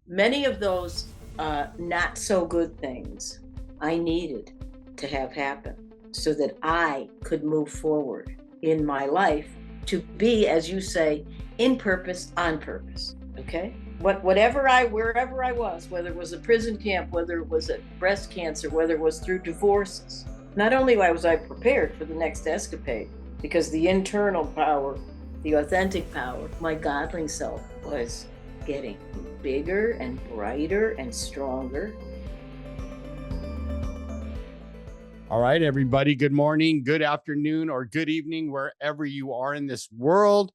many of those not so good things I needed to have happen so that I could move forward in my life to be, as you say, in purpose, on purpose. Okay? Wherever I was, whether it was a prison camp, whether it was a breast cancer, whether it was through divorces, not only was I prepared for the next escapade, because the internal power, the authentic power, my godling self was getting bigger and brighter and stronger. All right, everybody. Good morning, good afternoon, or good evening, wherever you are in this world.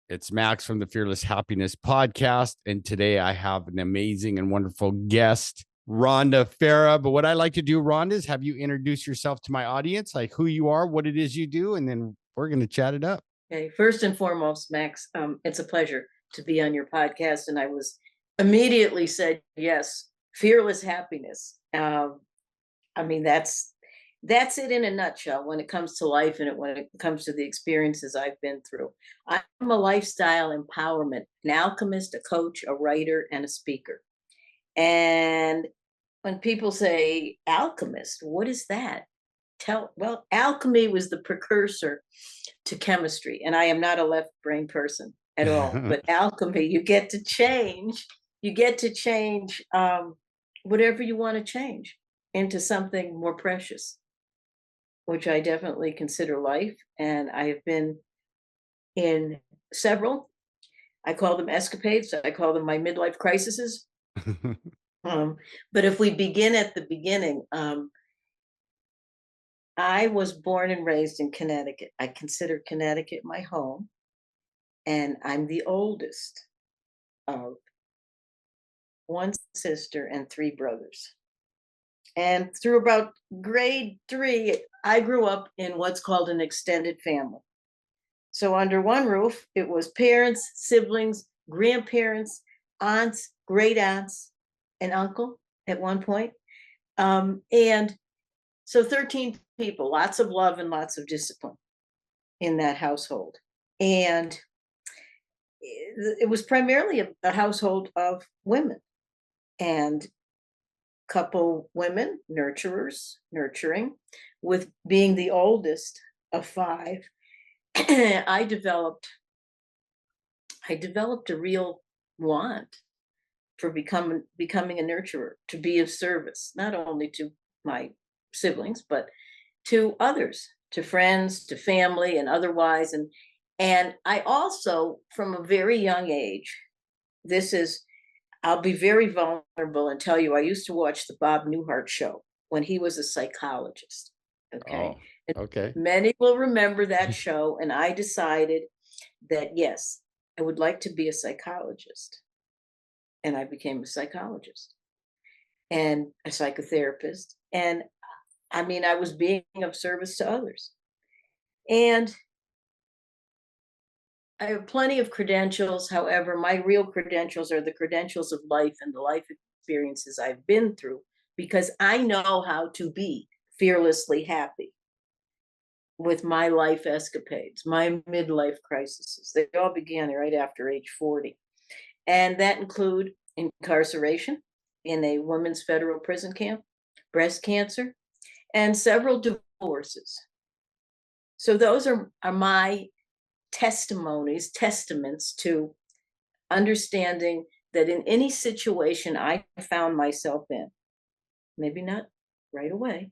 It's Max from the Fearless Happyness Podcast. And today I have an amazing and wonderful guest, Rhonda Farrah. But what I like to do, Rhonda, is have you introduce yourself to my audience, like who you are, what it is you do, and then we're going to chat it up. Okay. First and foremost, Max, it's a pleasure to be on your podcast. And I was immediately said, yes, Fearless Happyness. I mean, that's it in a nutshell when it comes to life and when it comes to the experiences I've been through. I'm a lifestyle empowerment, an alchemist, a coach, a writer, and a speaker. And when people say alchemist, what is that? Well, alchemy was the precursor to chemistry, and I am not a left brain person at all. But alchemy, you get to change whatever you want to change into something more precious, which I definitely consider life. And I have been in several. I call them escapades. I call them my midlife crises. But if we begin at the beginning, I was born and raised in Connecticut. I consider Connecticut my home. And I'm the oldest of one sister and three brothers. And through about grade 3, I grew up in what's called an extended family. So under one roof, it was parents, siblings, grandparents, aunts, great aunts, and uncle at one point. And so 13 people, lots of love and lots of discipline in that household. And it was primarily a household of women, and couple women, nurturing, with being the oldest of 5. I developed a real want for becoming a nurturer, to be of service, not only to my siblings, but to others, to friends, to family, and otherwise. And I also, from a very young age, I'll be very vulnerable and tell you, I used to watch the Bob Newhart show when he was a psychologist. Okay. Oh, okay. Many will remember that show. And I decided that, yes, I would like to be a psychologist. And I became a psychologist and a psychotherapist. And I mean, I was being of service to others. And I have plenty of credentials. However, my real credentials are the credentials of life and the life experiences I've been through, because I know how to be fearlessly happy with my life escapades, my midlife crises. They all began right after age 40. And that include incarceration in a women's federal prison camp, breast cancer, and several divorces. So those are my testaments to understanding that in any situation I found myself in, maybe not right away,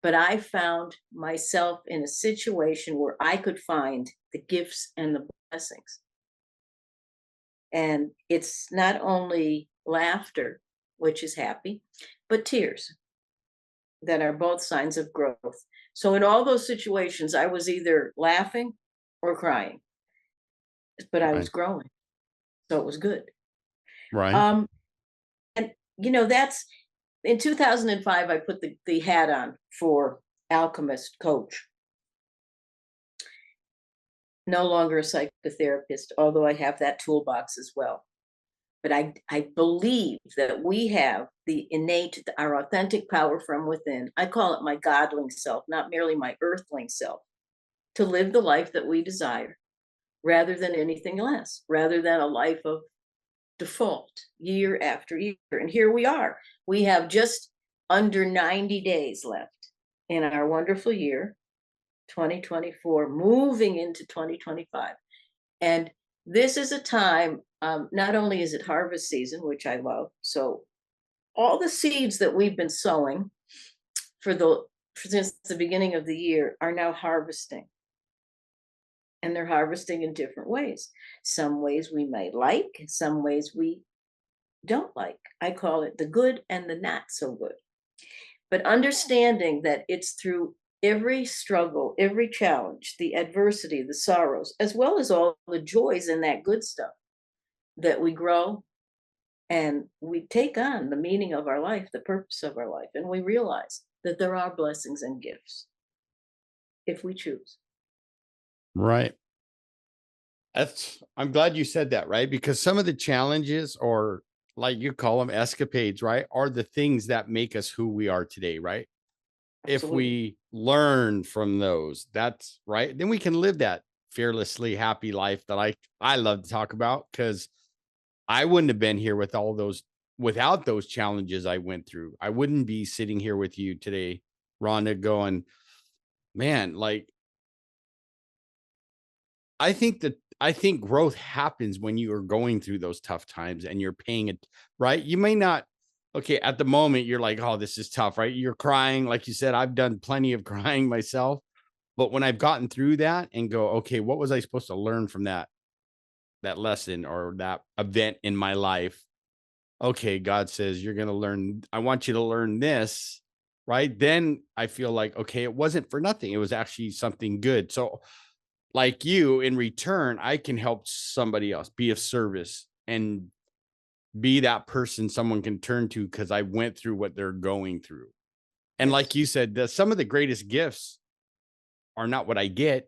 but I found myself in a situation where I could find the gifts and the blessings. And it's not only laughter, which is happy, but tears that are both signs of growth. So in all those situations, I was either laughing or crying, but I was growing, so it was good. Right. And that's in 2005. I put the hat on for alchemist coach. No longer a psychotherapist, although I have that toolbox as well. But I believe that we have the innate, our authentic power from within. I call it my godling self, not merely my earthling self, to live the life that we desire, rather than anything less, rather than a life of default year after year. And here we are. We have just under 90 days left in our wonderful year, 2024, moving into 2025. And this is a time, not only is it harvest season, which I love, so all the seeds that we've been sowing since the beginning of the year are now harvesting. And they're harvesting in different ways. Some ways we may like, some ways we don't like. I call it the good and the not so good. But understanding that it's through every struggle, every challenge, the adversity, the sorrows, as well as all the joys and that good stuff, that we grow and we take on the meaning of our life, the purpose of our life, and we realize that there are blessings and gifts if we choose. Right. I'm glad you said that, right? Because some of the challenges, or like you call them escapades, right, are the things that make us who we are today, right? If Absolutely. we learn from those, that's right. Then we can live that fearlessly happy life that I love to talk about, because I wouldn't have been here without those challenges I went through. I wouldn't be sitting here with you today, Rhonda, going, man, like I think growth happens when you are going through those tough times and you're paying it, right? You may not, okay, at the moment you're like, oh, this is tough, right? You're crying. Like you said, I've done plenty of crying myself. But when I've gotten through that and go, okay, what was I supposed to learn from that lesson or that event in my life? Okay, God says you're going to learn. I want you to learn this, right? Then I feel like, okay, it wasn't for nothing. It was actually something good. So like you, in return, I can help somebody else, be of service, and be that person someone can turn to because I went through what they're going through. And like Yes. you said, some of the greatest gifts are not what I get,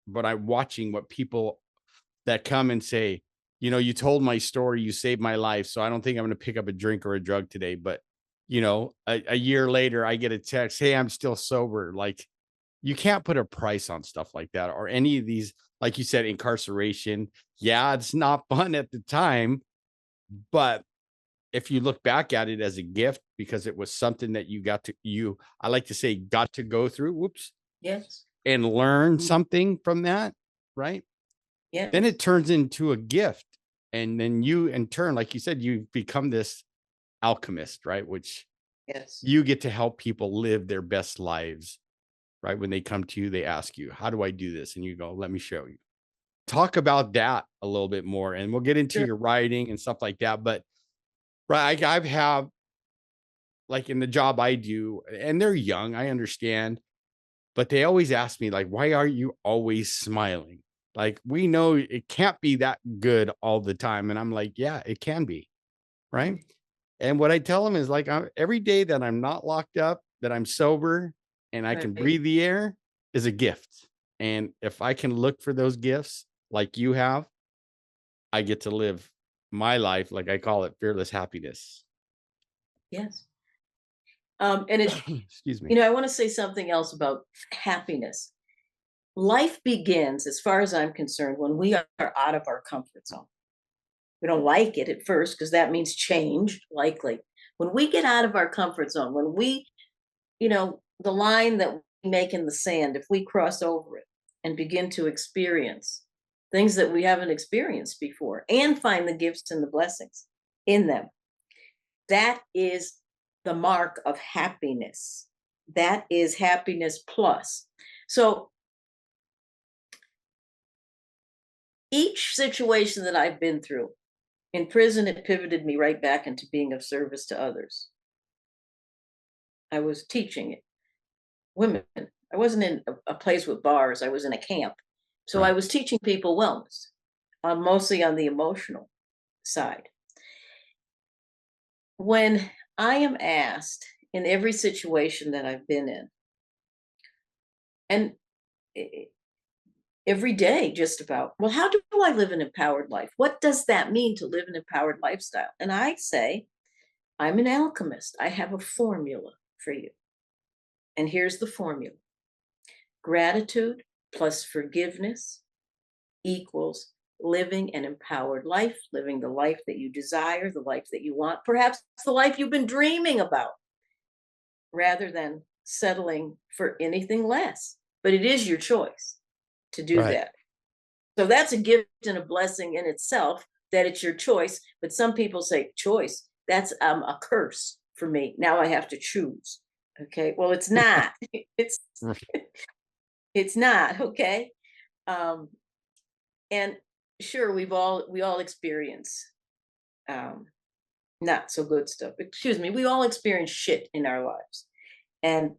but I'm watching what people that come and say, you told my story, you saved my life. So I don't think I'm going to pick up a drink or a drug today. But, a year later, I get a text, hey, I'm still sober. Like, you can't put a price on stuff like that, or any of these, like you said, incarceration. Yeah, it's not fun at the time, but if you look back at it as a gift, because it was something that I like to say, got to go through, whoops, Yes. and learn something from that, right? Then Yes. it turns into a gift. And then you, in turn, like you said, you become this alchemist, right? Which Yes. you get to help people live their best lives, right? When they come to you, they ask you, how do I do this? And you go, let me show you. Talk about that a little bit more, and we'll get into Sure. your writing and stuff like that. But right, I've have, like, in the job I do, and they're young, I understand, but they always ask me, like, why are you always smiling? Like, we know it can't be that good all the time. And I'm like, yeah, it can be. Right. And what I tell them is, like, every day that I'm not locked up, that I'm sober and I can Right. breathe the air is a gift. And if I can look for those gifts like you have, I get to live my life, like I call it, fearless happiness. Yes. And it, Excuse me. I want to say something else about happiness. Life begins, as far as I'm concerned, when we are out of our comfort zone. We don't like it at first because that means change, likely. When we get out of our comfort zone, when we, the line that we make in the sand, if we cross over it and begin to experience things that we haven't experienced before and find the gifts and the blessings in them, that is the mark of happiness. That is happiness plus. So each situation that I've been through in prison, it pivoted me right back into being of service to others. I was teaching women. I wasn't in a place with bars. I was in a camp. So I Right. was teaching people wellness, mostly on the emotional side. When I am asked in every situation that I've been in, and every day just about, well, how do I live an empowered life? What does that mean to live an empowered lifestyle? And I say, I'm an alchemist. I have a formula for you. And here's the formula: gratitude plus forgiveness equals living an empowered life, living the life that you desire, the life that you want, perhaps the life you've been dreaming about, rather than settling for anything less. But it is your choice to do Right. that. So that's a gift and a blessing in itself, that it's your choice. But some people say choice, that's a curse for me. Now I have to choose. Okay. Well, it's not. it's it's not, okay. Um, and sure, we all experience um not so good stuff. Excuse me, we all experience shit in our lives. And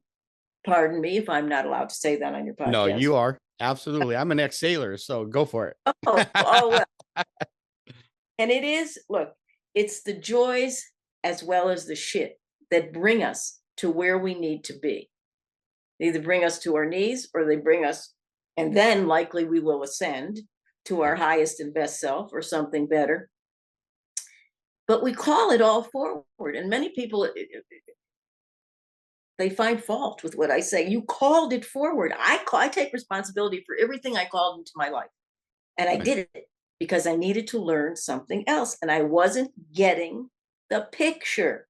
pardon me if I'm not allowed to say that on your No, podcast. you are. Absolutely. I'm an ex-sailor, so go for Oh, it. oh well. And it is, look, it's the joys as well as the shit that bring us to where we need to be. They either bring us to our knees, or they bring us, and then likely we will ascend to our highest and best self or something better. But we call it all forward. And many people, they find fault with what I say. You called it forward. I take responsibility for everything I called into my life. And I Right. did it because I needed to learn something else. And I wasn't getting the picture.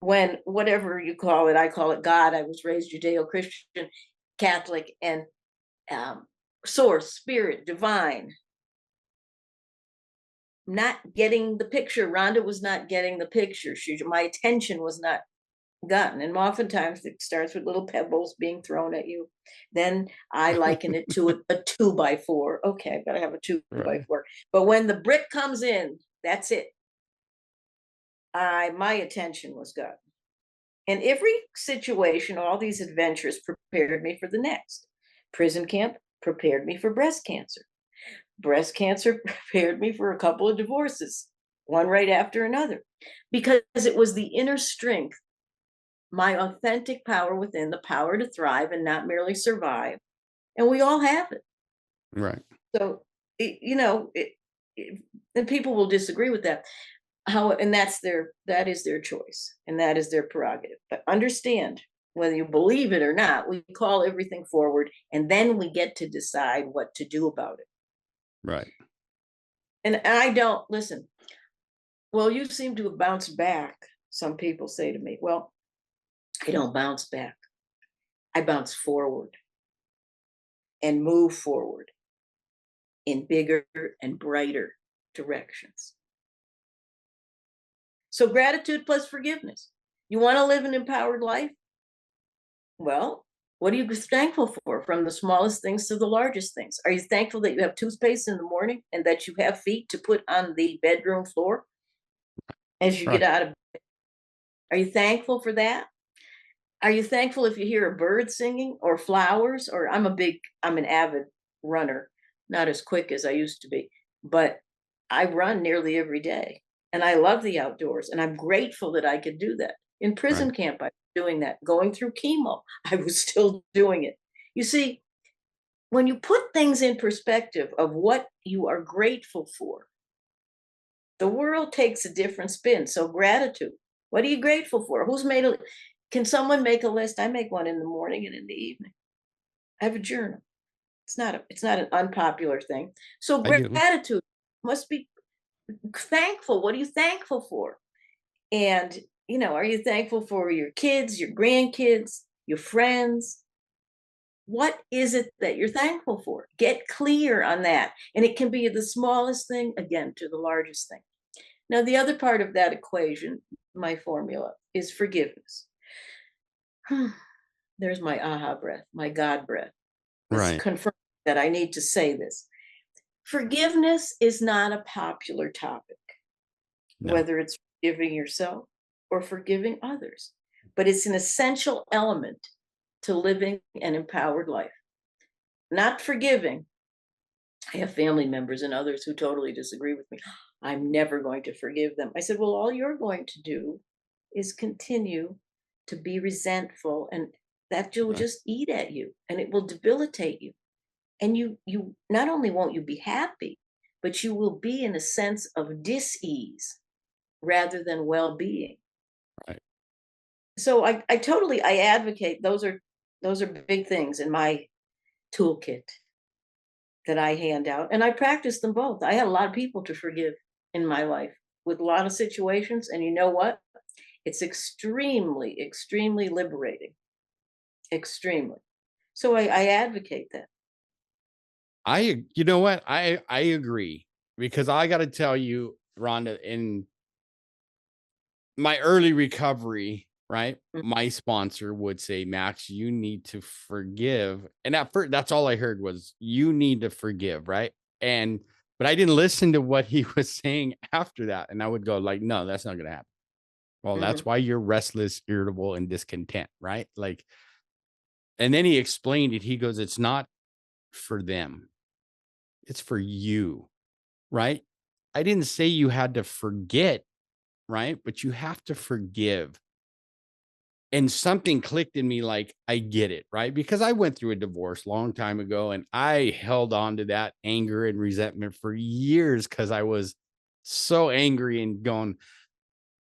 When, whatever you call it, I call it God. I was raised Judeo-Christian, Catholic, and um, source, spirit, divine. Not getting the picture. Rhonda was not getting the picture. My attention was not gotten. And oftentimes it starts with little pebbles being thrown at you. Then I liken it to a 2x4. Okay, I've got to have a 2x4. But when the brick comes in, that's it. My attention was gotten. And every situation, all these adventures prepared me for the next. Prison camp prepared me for breast cancer. Breast cancer prepared me for a couple of divorces, one right after another, because it was the inner strength, my authentic power within, the power to thrive and not merely survive. And we all have it. Right. So, and people will disagree with that. And that is their choice, and that is their prerogative. But understand, whether you believe it or not, we call everything forward, and then we get to decide what to do about it. Right. And I don't listen. Well, you seem to have bounced back. Some people say to me, well, I don't bounce back. I bounce forward and move forward in bigger and brighter directions. So gratitude plus forgiveness. You want to live an empowered life? Well, what are you thankful for, from the smallest things to the largest things? Are you thankful that you have toothpaste in the morning and that you have feet to put on the bedroom floor as you get Right. out of bed? Are you thankful for that? Are you thankful if you hear a bird singing or flowers? Or I'm an avid runner, not as quick as I used to be, but I run nearly every day and I love the outdoors, and I'm grateful that I could do that. In Right. prison camp, I was doing that. Going through chemo, I was still doing it. You see, when you put things in perspective of what you are grateful for, the world takes a different spin. So gratitude. What are you grateful for? Can someone make a list? I make one in the morning and in the evening. I have a journal. It's not an unpopular thing. So I do. gratitude must be thankful. What are you thankful for? And, are you thankful for your kids, your grandkids, your friends? What is it that you're thankful for? Get clear on that. And it can be the smallest thing, again, to the largest thing. Now, the other part of that equation, my formula, is forgiveness. There's my aha breath, my God breath. It's Right. confirmed that I need to say this. Forgiveness is not a popular topic, No. whether it's forgiving yourself or forgiving others, but it's an essential element to living an empowered life. Not forgiving. I have family members and others who totally disagree with me. I'm never going to forgive them. I said, well, all you're going to do is continue to be resentful, and that will Right. just eat at you and it will debilitate you. And you not only won't you be happy, but you will be in a sense of dis-ease rather than well-being. Right. So I advocate those are big things in my toolkit. that I hand out, and I practice them both. I had a lot of people to forgive in my life with a lot of situations, and you know what? It's extremely, extremely liberating. Extremely. So I advocate that. You know what? I agree because I got to tell you, Rhonda, in my early recovery, right? Mm. My sponsor would say, Max, you need to forgive. And at first, that's all I heard was, you need to forgive, right? And, but I didn't listen to what he was saying after that. And I would go, like, no, that's not going to happen. Well, that's Mhm. why you're restless, irritable, and discontent, right? Like, and then he explained it. He goes, it's not for them, it's for you, right? I didn't say you had to forget, right? But you have to forgive. And something clicked in me, like, I get it, right? Because I went through a divorce long time ago and I held on to that anger and resentment for years because I was so angry and going,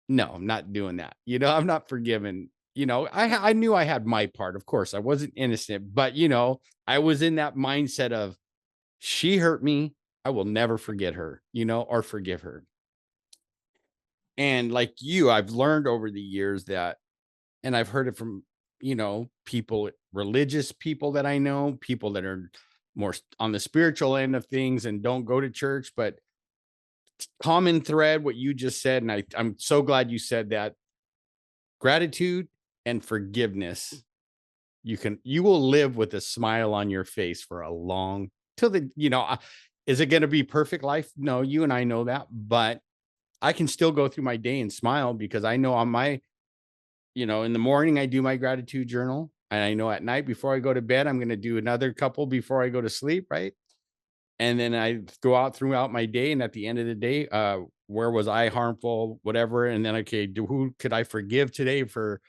no, I'm not doing that. I'm not forgiven. I knew I had my part. Of course, I wasn't innocent, but I was in that mindset of, she hurt me. I will never forget her, or forgive her. And like you, I've learned over the years that, and I've heard it from, people, religious people that I know, people that are more on the spiritual end of things and don't go to church, but common thread, what you just said. And I'm so glad you said that: gratitude and forgiveness. You will live with a smile on your face for a long, till is it going to be perfect life? No, you and I know that, but I can still go through my day and smile because I know on my, in the morning, I do my gratitude journal. And I know at night before I go to bed, I'm going to do another couple before I go to sleep. Right. And then I go out throughout my day. And at the end of the day, where was I harmful, whatever. And then, okay, who could I forgive today for,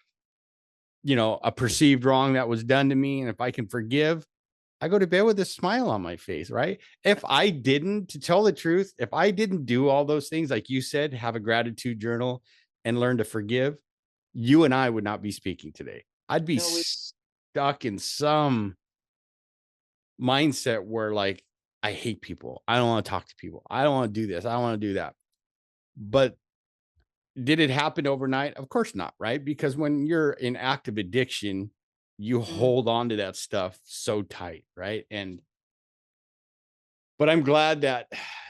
a perceived wrong that was done to me? And if I can forgive, I go to bed with a smile on my face. Right. If I didn't, to tell the truth, if I didn't do all those things, like you said, have a gratitude journal and learn to forgive, you and I would not be speaking today. I'd be No, we stuck in some mindset where, like, I hate people. I don't want to talk to people. I don't want to do this. I don't want to do that. But did it happen overnight? Of course not, right? Because when you're in active addiction, you mhm. hold on to that stuff so tight, right? But I'm glad that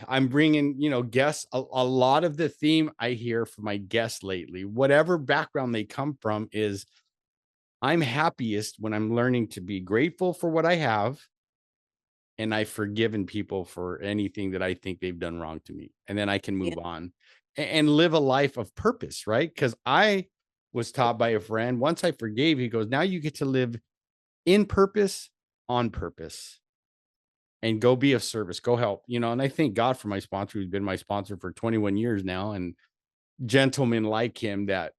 I'm bringing, guests. A lot of the theme I hear from my guests lately, whatever background they come from, is I'm happiest when I'm learning to be grateful for what I have, and I've forgiven people for anything that I think they've done wrong to me. And then I can Yeah, move on and live a life of purpose, right? Because I was taught by a friend, once I forgave, he goes, now you get to live in purpose, on purpose, and go be of service, go help, and I thank God for my sponsor, who's been my sponsor for 21 years now, and gentlemen like him that,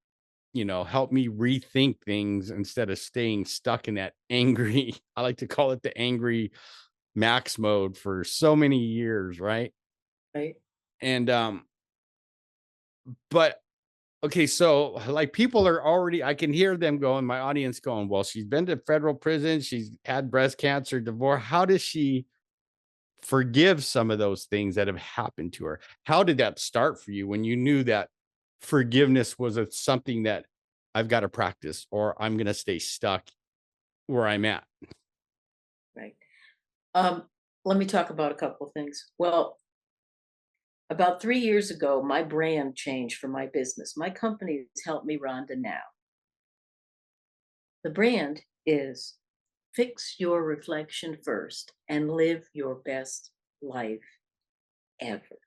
help me rethink things instead of staying stuck in that angry, I like to call it the angry max mode, for so many years, right? right. And but okay, so like, people are already, I can hear them going, my audience going, well, she's been to federal prison, she's had breast cancer, divorce. How does she forgive some of those things that have happened to her? How did that start for you when you knew that forgiveness was something that I've got to practice, or I'm going to stay stuck where I'm at? Right. Um, Let me talk about a couple of things. Well, about 3 years ago, my brand changed for my business. My company has helped me, Rhonda, now. The brand is fix your reflection first and live your best life ever.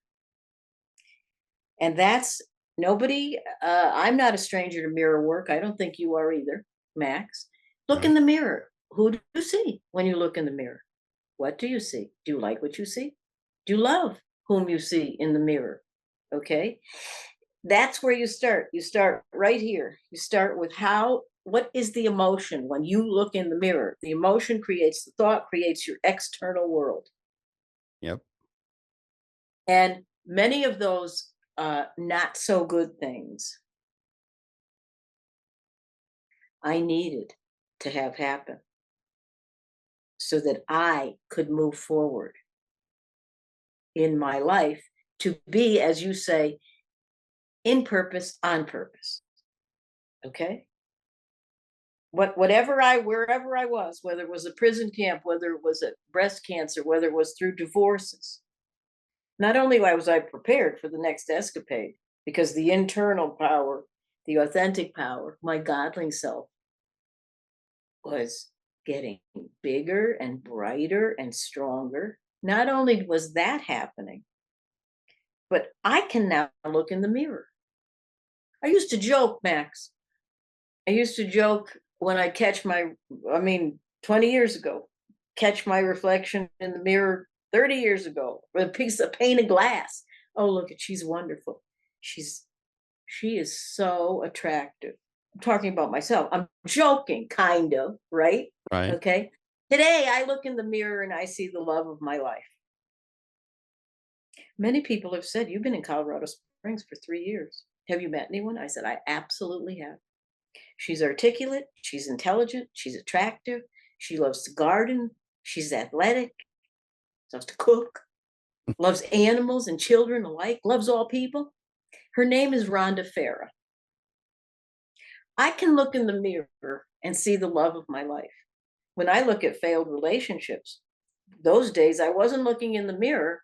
And that's nobody, I'm not a stranger to mirror work. I don't think you are either, Max. Look in Right. the mirror. Who do you see when you look in the mirror? What do you see? Do you like what you see? Do you love whom you see in the mirror? Okay. That's where you start. You start right here. You start with what is the emotion when you look in the mirror? The emotion creates the thought, creates your external world. Yep. And many of those not so good things I needed to have happen so that I could move forward. in my life to be, as you say, in purpose, on purpose. Okay? Wherever I was, whether it was a prison camp, whether it was a breast cancer, whether it was through divorces, not only was I prepared for the next escapade, because the internal power, the authentic power, my godling self was getting bigger and brighter and stronger. Not only was that happening, but I can now look in the mirror. I used to joke, Max. I used to joke when I 20 years ago, catch my reflection in the mirror 30 years ago with a piece of painted glass. Oh, look at, she's wonderful. She is so attractive. I'm talking about myself. I'm joking, kind of, right? Right. Okay. Today, I look in the mirror and I see the love of my life. Many people have said, you've been in Colorado Springs for 3 years. Have you met anyone? I said, I absolutely have. She's articulate. She's intelligent. She's attractive. She loves to garden. She's athletic. Loves to cook. Loves animals and children alike. Loves all people. Her name is Rhonda Farrah. I can look in the mirror and see the love of my life. When I look at failed relationships, those days I wasn't looking in the mirror,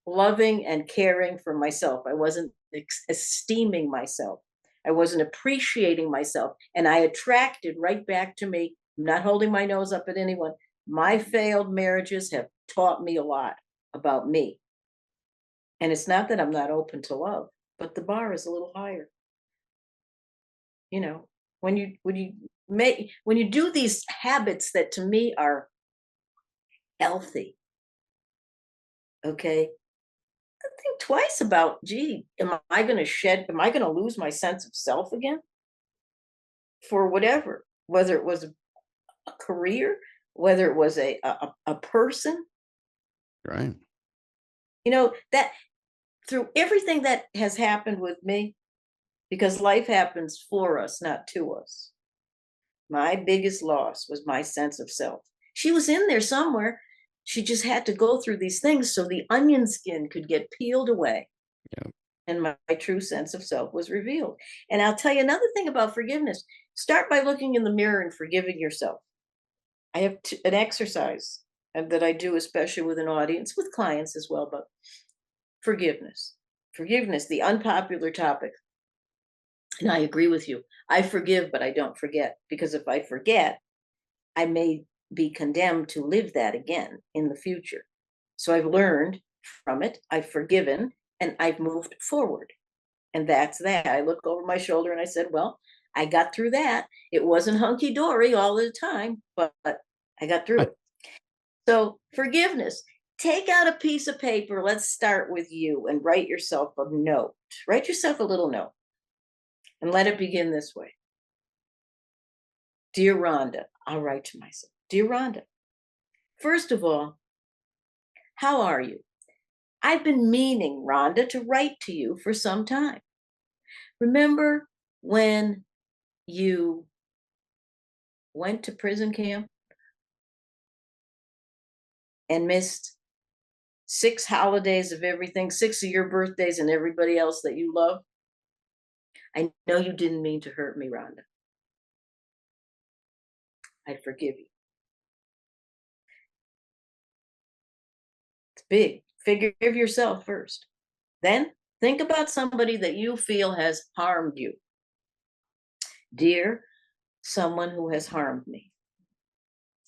loving and caring for myself. I wasn't esteeming myself. I wasn't appreciating myself. And I attracted right back to me. I'm not holding my nose up at anyone. My failed marriages have taught me a lot about me. And it's not that I'm not open to love, but the bar is a little higher. You know, when you do these habits that to me are healthy, okay, think twice about, gee, am I going to lose my sense of self again for whatever, whether it was a career, whether it was a person, Right. that through everything that has happened with me, because life happens for us, not to us. My biggest loss was my sense of self. She was in there somewhere. She just had to go through these things so the onion skin could get peeled away. Yeah. And my true sense of self was revealed. And I'll tell you another thing about forgiveness. Start by looking in the mirror and forgiving yourself. I have an exercise that I do, especially with an audience, with clients as well, but forgiveness. Forgiveness, the unpopular topic. And I agree with you. I forgive, but I don't forget. Because if I forget, I may be condemned to live that again in the future. So I've learned from it, I've forgiven, and I've moved forward. And that's that. I look over my shoulder and I said, well, I got through that. It wasn't hunky dory all the time, but I got through it. So forgiveness, take out a piece of paper. Let's start with you and write yourself a note. Write yourself a little note and let it begin this way. Dear Rhonda, I'll write to myself. Dear Rhonda, first of all, how are you? I've been meaning, Rhonda, to write to you for some time. Remember when you went to prison camp and missed 6 holidays of everything, 6 of your birthdays and everybody else that you love? I know you didn't mean to hurt me, Rhonda. I forgive you. It's big. Forgive yourself first. Then think about somebody that you feel has harmed you. Dear someone who has harmed me,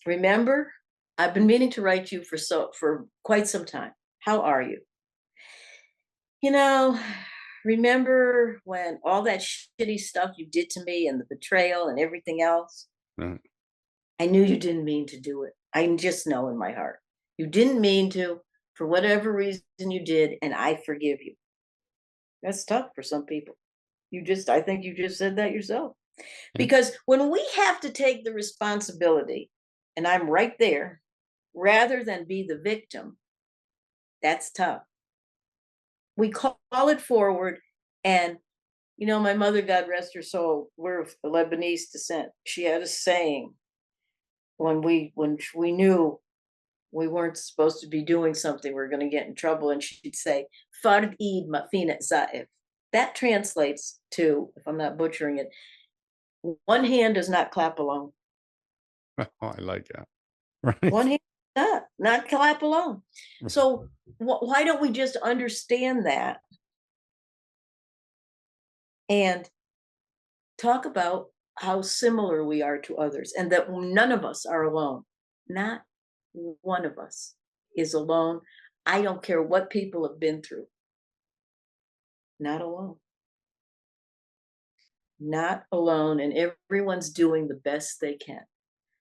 remember, I've been meaning to write you for quite some time. How are you? Remember when all that shitty stuff you did to me and the betrayal and everything else? Right. I knew you didn't mean to do it. I just know in my heart. You didn't mean to, for whatever reason you did, and I forgive you. That's tough for some people. I think you just said that yourself. Because when we have to take the responsibility, and I'm right there, rather than be the victim, that's tough. We call it forward. And, my mother, God rest her soul, we're of Lebanese descent. She had a saying when we knew we weren't supposed to be doing something, we're going to get in trouble. And she'd say, Fard id mafina zaif. That translates to, if I'm not butchering it, one hand does not clap alone. Oh, I like that. Right. One hand does not clap alone. So why don't we just understand that and talk about how similar we are to others and that none of us are alone. Not one of us is alone. I don't care what people have been through. Not alone. Not alone. And everyone's doing the best they can.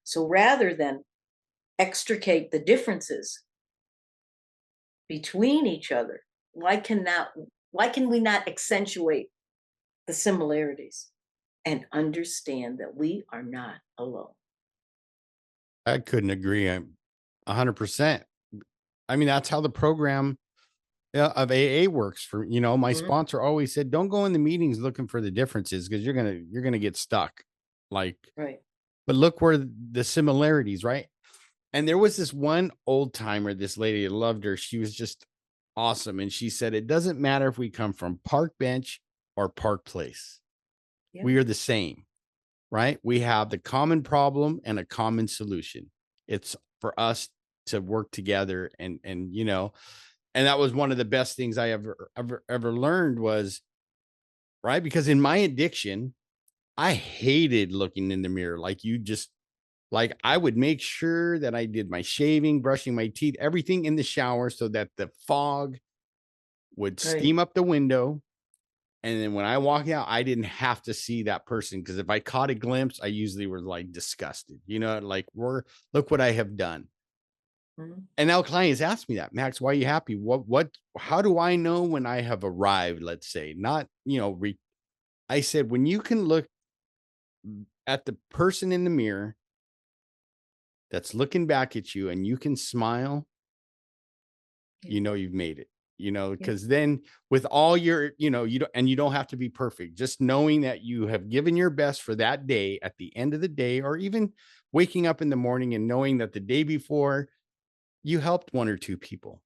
So rather than extricate the differences between each other, why can we not accentuate the similarities and understand that we are not alone? I couldn't agree. I'm 100%. I mean, that's how the program of AA works for, my Mhm. sponsor always said, don't go in the meetings looking for the differences because you're gonna get stuck. Like, Right. but look where the similarities, right? And there was this one old timer, this lady, I loved her. She was just awesome. And she said, it doesn't matter if we come from Park Bench or Park Place. Yeah. We are the same, right? We have the common problem and a common solution. It's for us to work together and that was one of the best things I ever learned was right because in my addiction, I hated looking in the mirror like I would make sure that I did my shaving, brushing my teeth, everything in the shower so that the fog would Right. steam up the window. And then when I walk out, I didn't have to see that person because if I caught a glimpse, I usually was like disgusted, like look what I have done. Mhm. And now clients ask me that, Max, why are you happy? How do I know when I have arrived? Let's say, not, I said, when you can look at the person in the mirror that's looking back at you and you can smile, Yeah. you've made it, Yeah. because then with all your, you don't have to be perfect. Just knowing that you have given your best for that day at the end of the day, or even waking up in the morning and knowing that the day before you helped one or two people,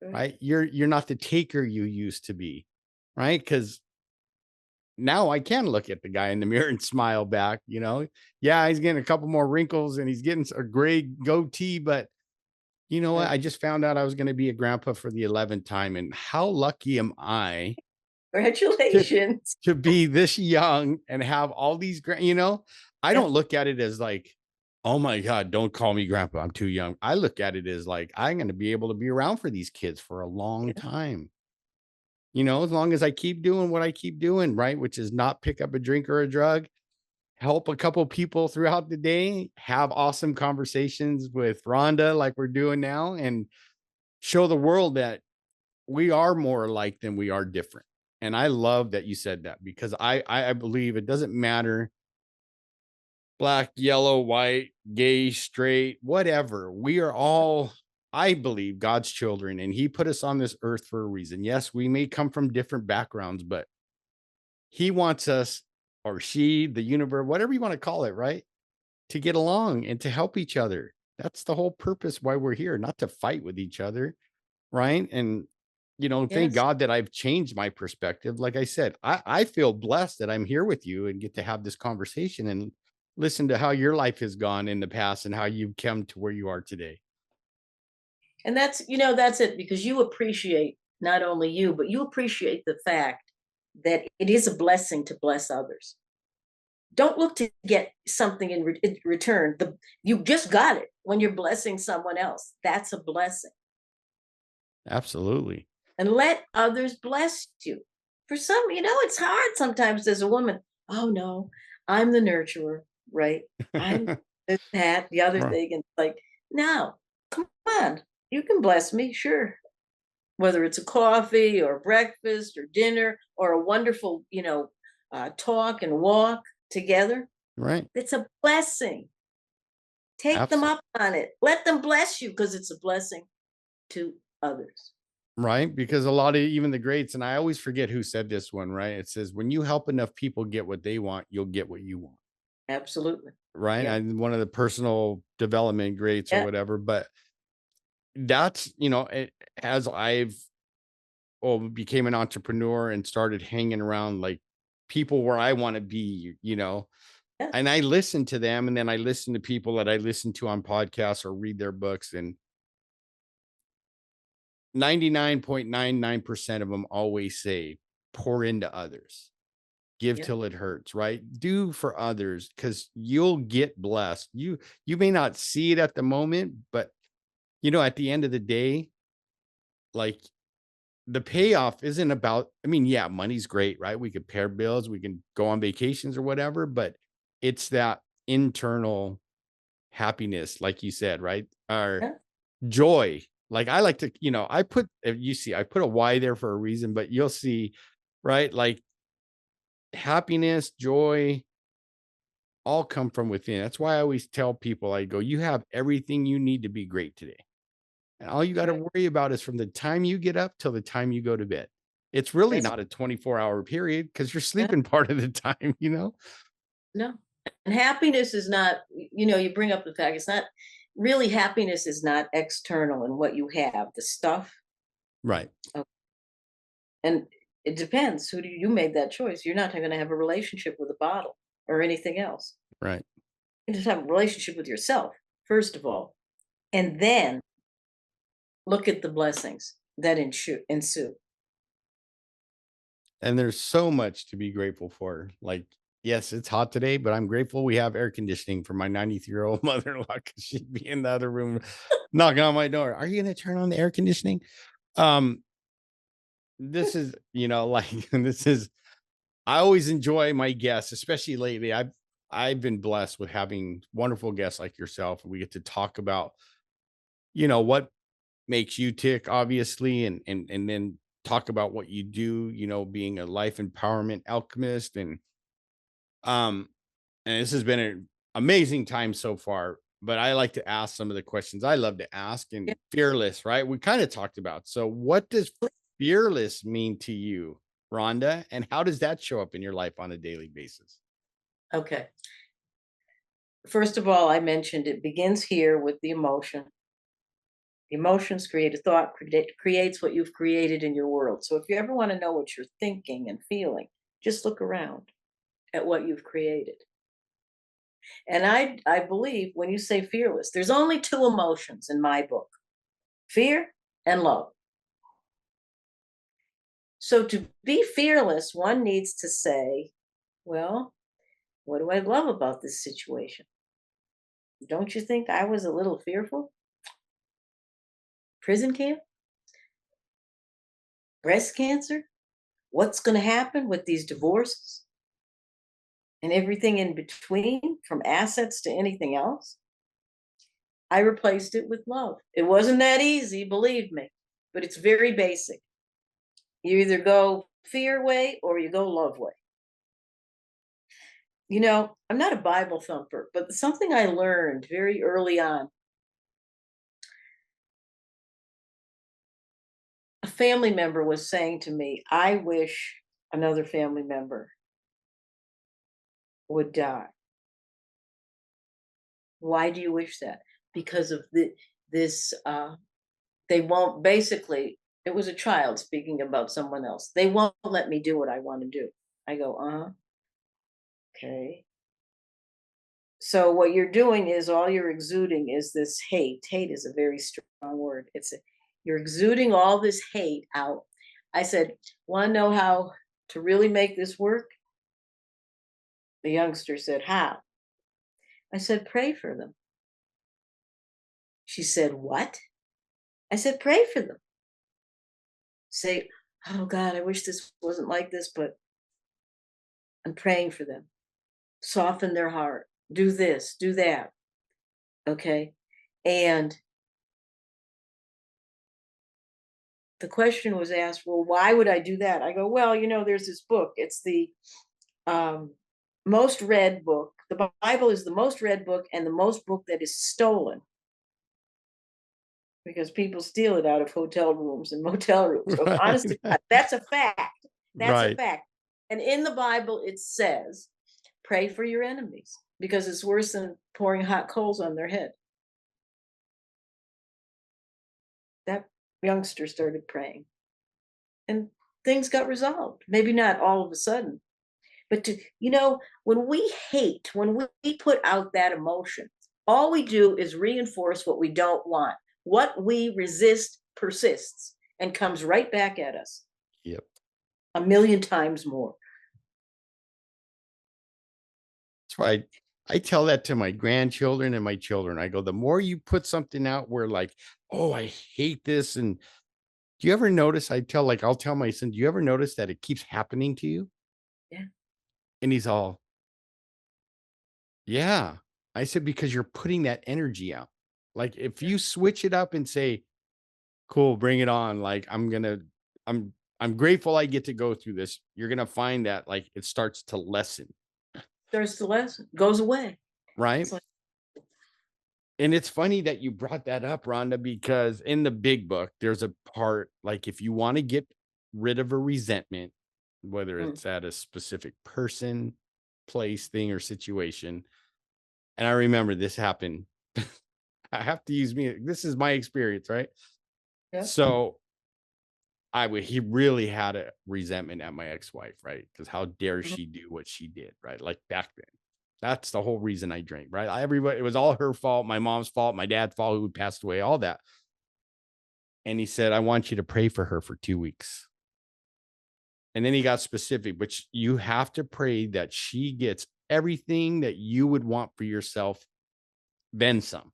Right. right? You're not the taker you used to be, right? Because now I can look at the guy in the mirror and smile back, Yeah, he's getting a couple more wrinkles and he's getting a gray goatee, but you know what? Right. I just found out I was going to be a grandpa for the 11th time. And how lucky am I to, Congratulations. to be this young and have all these, I Yeah. don't look at it as like, oh my God, don't call me grandpa. I'm too young. I look at it as like, I'm going to be able to be around for these kids for a long Yeah. time. As long as I keep doing what I keep doing, right? Which is not pick up a drink or a drug, help a couple people throughout the day, have awesome conversations with Rhonda like we're doing now, and show the world that we are more alike than we are different. And I love that you said that because I believe it doesn't matter black, yellow, white, gay, straight, whatever. We are all, I believe, God's children, and He put us on this earth for a reason. Yes, we may come from different backgrounds, but He wants us, or she, the universe, whatever you want to call it, right? To get along and to help each other. That's the whole purpose why we're here, not to fight with each other, right? And thank Yes. God that I've changed my perspective. Like I said, I feel blessed that I'm here with you and get to have this conversation and listen to how your life has gone in the past and how you've come to where you are today. And that's it, because you appreciate not only you, but you appreciate the fact that it is a blessing to bless others. Don't look to get something in return. You just got it when you're blessing someone else. That's a blessing. Absolutely. And let others bless you. For some, it's hard sometimes as a woman. Oh no, I'm the nurturer, right? I'm this, that, the other Right. thing. And it's like, no, come on. You can bless me, sure. Whether it's a coffee or breakfast or dinner or a wonderful, talk and walk together. Right. It's a blessing. Take them Absolutely. up on it. Let them bless you because it's a blessing to others. Right. Because a lot of even the greats, and I always forget who said this one, right? It says, when you help enough people get what they want, you'll get what you want. Absolutely. Right. Yeah. And one of the personal development greats or Yeah. whatever. But that's, as I've became an entrepreneur and started hanging around like people where I want to be, Yeah, and I listen to them, and then I listen to people that I listen to on podcasts or read their books, and 99.99% of them always say, pour into others, give yeah, till it hurts, right? Do for others because you'll get blessed. You may not see it at the moment, but at the end of the day, like the payoff isn't about, I mean, yeah, money's great, right? We could pay bills, we can go on vacations or whatever, but it's that internal happiness, like you said, right? Our yeah. joy. Like I like to, I put, if you see, I put a Y there for a reason, but you'll see, right? Like happiness, joy, all come from within. That's why I always tell people, I go, you have everything you need to be great today. And all you got to Right. worry about is from the time you get up till the time you go to bed. It's really That's not a 24-hour period because you're yeah, sleeping part of the time. no. And happiness is not, you bring up the fact it's not really happiness is not external in what you have, the stuff. Right. uh, And it depends. Who do you made that choice? You're not going to have a relationship with a bottle or anything else. Right. You just have a relationship with yourself, first of all. And then look at the blessings that ensue. And there's so much to be grateful for. Like, yes, it's hot today, but I'm grateful we have air conditioning for my 93-year-old mother-in-law because she'd be in the other room knocking on my door. Are you going to turn on the air conditioning? Um, this is, like this is I always enjoy my guests, especially lately. I've been blessed with having wonderful guests like yourself. We get to talk about, what makes you tick, obviously, and then talk about what you do, being a life empowerment alchemist. Um and this has been an amazing time so far. But I like to ask some of the questions I love to ask, Yeah. and fearless, right? We kind of talked about. So what does fearless mean to you, Rhonda? And how does that show up in your life on a daily basis? Okay. First of all, I mentioned it begins here with the emotion. Emotions create a thought, creates what you've created in your world. So if you ever want to know what you're thinking and feeling, just look around at what you've created. And I believe when you say fearless, there's only two emotions in my book: fear and love. So to be fearless, one needs to say, well, what do I love about this situation? Don't you think I was a little fearful? Prison camp, breast cancer, what's going to happen with these divorces and everything in between, from assets to anything else? I replaced it with love. It wasn't that easy, believe me, but it's very basic. You either go fear way or you go love way. I'm not a Bible thumper, but something I learned very early on, a family member was saying to me, I wish another family member would die. Why do you wish that? Because of this, they won't, basically, it was a child speaking about someone else. They won't let me do what I want to do. I go, okay. So what you're doing is all you're exuding is this hate. Hate is a very strong word. You're exuding all this hate out. I said, want to know how to really make this work? The youngster said, how? I said, pray for them. She said, what? I said, pray for them. Say, oh God, I wish this wasn't like this, but I'm praying for them. Soften their heart. Do this, do that. Okay. And the question was asked, well, why would I do that? I go, well, there's this book. It's the um, most read book. The Bible is the most read book and the most book that is stolen because people steal it out of hotel rooms and motel rooms. So honest to Right. God, that's a fact. That's a Right. fact. And in the Bible, it says, pray for your enemies because it's worse than pouring hot coals on their head. youngster started praying, and things got resolved. Maybe not all of a sudden, but when we hate, when we put out that emotion, all we do is reinforce what we don't want. What we resist persists and comes right back at us Yep. a million times more. That's why I tell that to my grandchildren and my children. I go, the more you put something out where like, oh, I hate this. And do you ever notice? I'll tell my son, do you ever notice that it keeps happening to you? Yeah. And he's all, yeah. I said, because you're putting that energy out. Like if you switch it up and say, cool, bring it on. Like I'm grateful I get to go through this. You're gonna find that like it starts to lessen, There's the lesson, goes away. right? It's like, And it's funny that you brought that up, Rhonda, because in the big book, there's a part like if you want to get rid of a resentment, whether mm, it's at a specific person, place, thing, or situation. And I remember this happened. I have to use me. This is my experience, right? yeah. So he really had a resentment at my ex-wife, right? Because how dare Mhm. she do what she did, right? Like back then. That's the whole reason I drank, right? Everybody, it was all her fault, my mom's fault, my dad's fault, who passed away, all that. And he said, I want you to pray for her for 2 weeks. And then he got specific, but you have to pray that she gets everything that you would want for yourself, then some.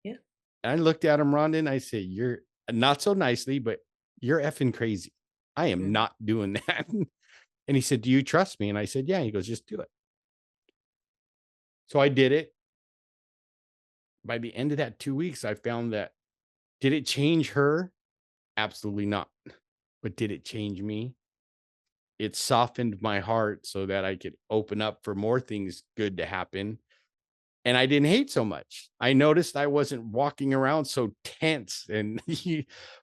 Yeah. And I looked at him, Rhonda, and I said, you're not so nicely, but you're effing crazy. I am Mhm. not doing that. And he said, do you trust me? And I said, yeah. He goes, just do it. So I did it. By the end of that 2 weeks, I found that did it change her? Absolutely not. But did it change me? It softened my heart so that I could open up for more things good to happen. And I didn't hate so much. I noticed I wasn't walking around so tense and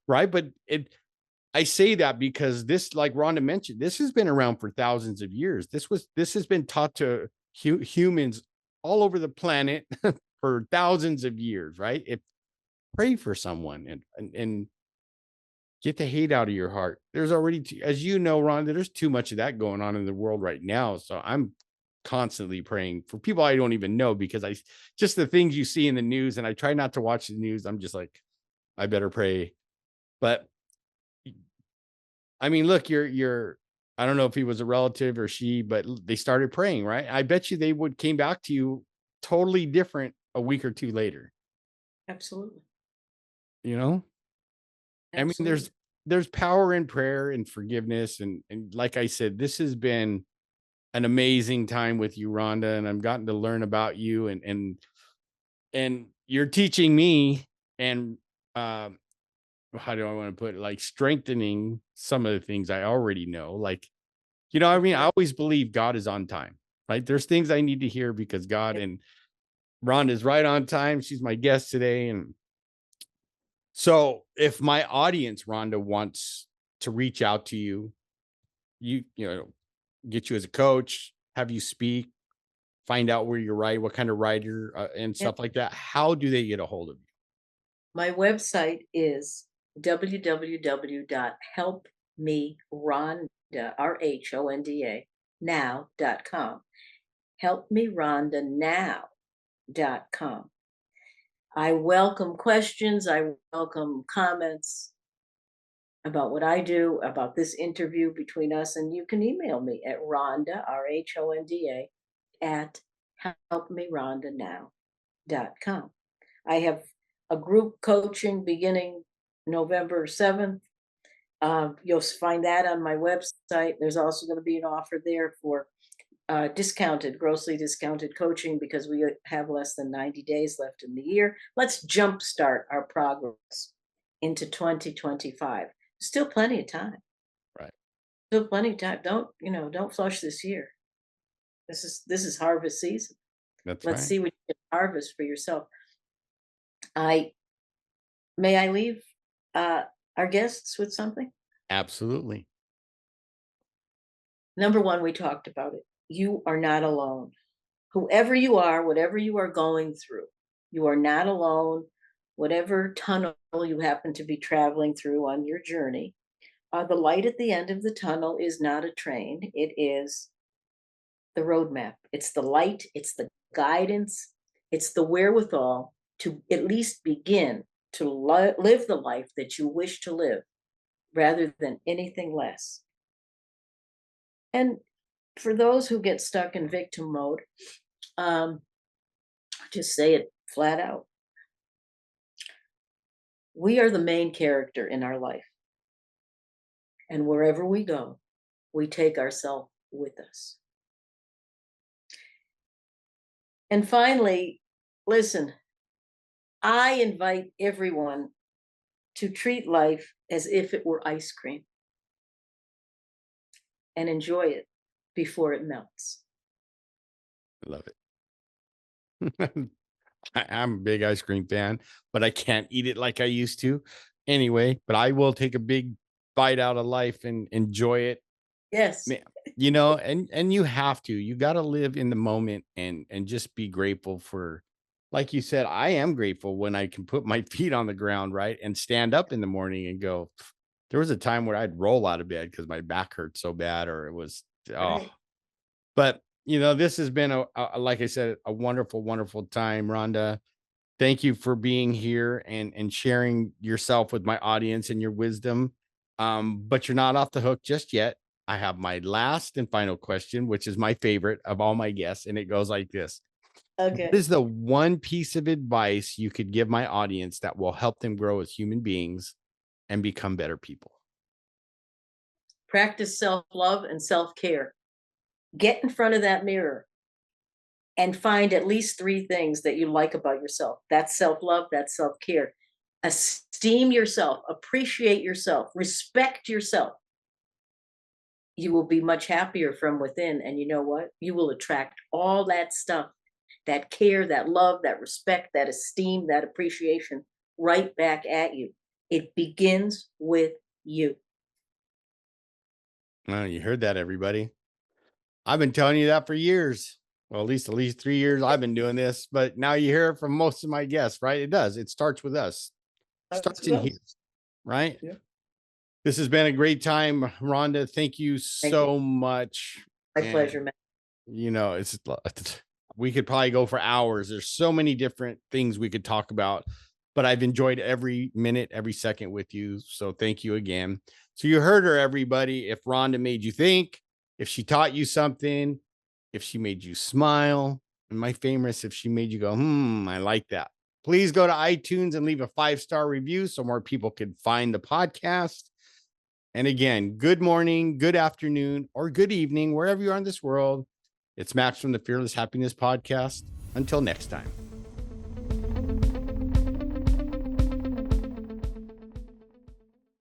right. But I say that because this, like Rhonda mentioned, this has been around for thousands of years. This has been taught to humans all over the planet for thousands of years, right? Pray for someone and get the hate out of your heart. There's already, as you know, Rhonda, there's too much of that going on in the world right now. So I'm constantly praying for people I don't even know because just the things you see in the news, and I try not to watch the news. I'm just like, I better pray. But I mean, look, I don't know if he was a relative or she, but they started praying, right? I bet you they would came back to you totally different a week or two later, Absolutely. you know? I mean, Absolutely. there's power in prayer and forgiveness. And like I said, this has been an amazing time with you, Rhonda, and I've gotten to learn about you and you're teaching me and um how do I want to put it? Like strengthening some of the things I already know. Like, I mean, I always believe God is on time, right? There's things I need to hear because God Yeah. and Rhonda's right on time. She's my guest today. And so if my audience, Rhonda, wants to reach out to you, get you as a coach, have you speak, find out where you're right, what kind of writer and Yeah. stuff like that. How do they get a hold of you? My website is www.helpmerhonda, RHONDA, now.com. Helpmerhondanow.com. I welcome questions. I welcome comments about what I do, about this interview between us. And you can email me at Rhonda, RHONDA, at helpmerhondanow.com. I have a group coaching beginning November 7th. You'll find that on my website. There's also going to be an offer there for grossly discounted coaching because we have less than 90 days left in the year. Let's jumpstart our progress into 2025. Still plenty of time. Right. Still plenty of time. Don't flush this year. This is harvest season. That's Let's right. see what you can harvest for yourself. I May I leave our guests with something? Absolutely. Number one, we talked about it. You are not alone. Whoever you are, whatever you are going through, you are not alone. whatever tunnel you happen to be traveling through on your journey, the light at the end of the tunnel is not a train. It is the roadmap. It's the light. It's the guidance. It's the wherewithal to at least begin to live the life that you wish to live rather than anything less. And for those who get stuck in victim mode, just say it flat out. We are the main character in our life. And wherever we go, we take ourselves with us. And finally, listen, I invite everyone to treat life as if it were ice cream and enjoy it before it melts. I love it. I'm a big ice cream fan, but I can't eat it like I used to anyway. But I will take a big bite out of life and enjoy it. Yes. You know, and you have to. You got to live in the moment and just be grateful for, like you said, I am grateful when I can put my feet on the ground, right? And stand up in the morning and go. There was a time where I'd roll out of bed because my back hurt so bad, or it was Right. But you know, this has been like I said, a wonderful, wonderful time, Rhonda. Thank you for being here and sharing yourself with my audience and your wisdom. But you're not off the hook just yet. I have my last and final question, which is my favorite of all my guests, and it goes like this. What Okay. is the one piece of advice you could give my audience that will help them grow as human beings and become better people? Practice self-love and self-care. Get in front of that mirror and find at least 3 things that you like about yourself. That's self-love, that's self-care. Esteem yourself, appreciate yourself, respect yourself. You will be much happier from within, and you know what? You will attract all that stuff, that care, that love, that respect, that esteem, that appreciation right back at you. It begins with you. Well, you heard that, everybody. I've been telling you that for years. Well, at least 3 years I've been doing this, but now you hear it from most of my guests, right? It does. It starts with us. That's Starts in here, what right? Yeah. This has been a great time, Rhonda. Thank you Thank you. so much. My And pleasure, man. you know, we could probably go for hours. There's so many different things we could talk about, but I've enjoyed every minute, every second with you. So thank you again. So you heard her, everybody. If Rhonda made you think, if she taught you something, if she made you smile, and my famous, if she made you go, I like that. Please go to iTunes and leave a 5-star review so more people can find the podcast. And again, good morning, good afternoon, or good evening, wherever you are in this world. It's Max from the Fearless Happyness Podcast. Until next time.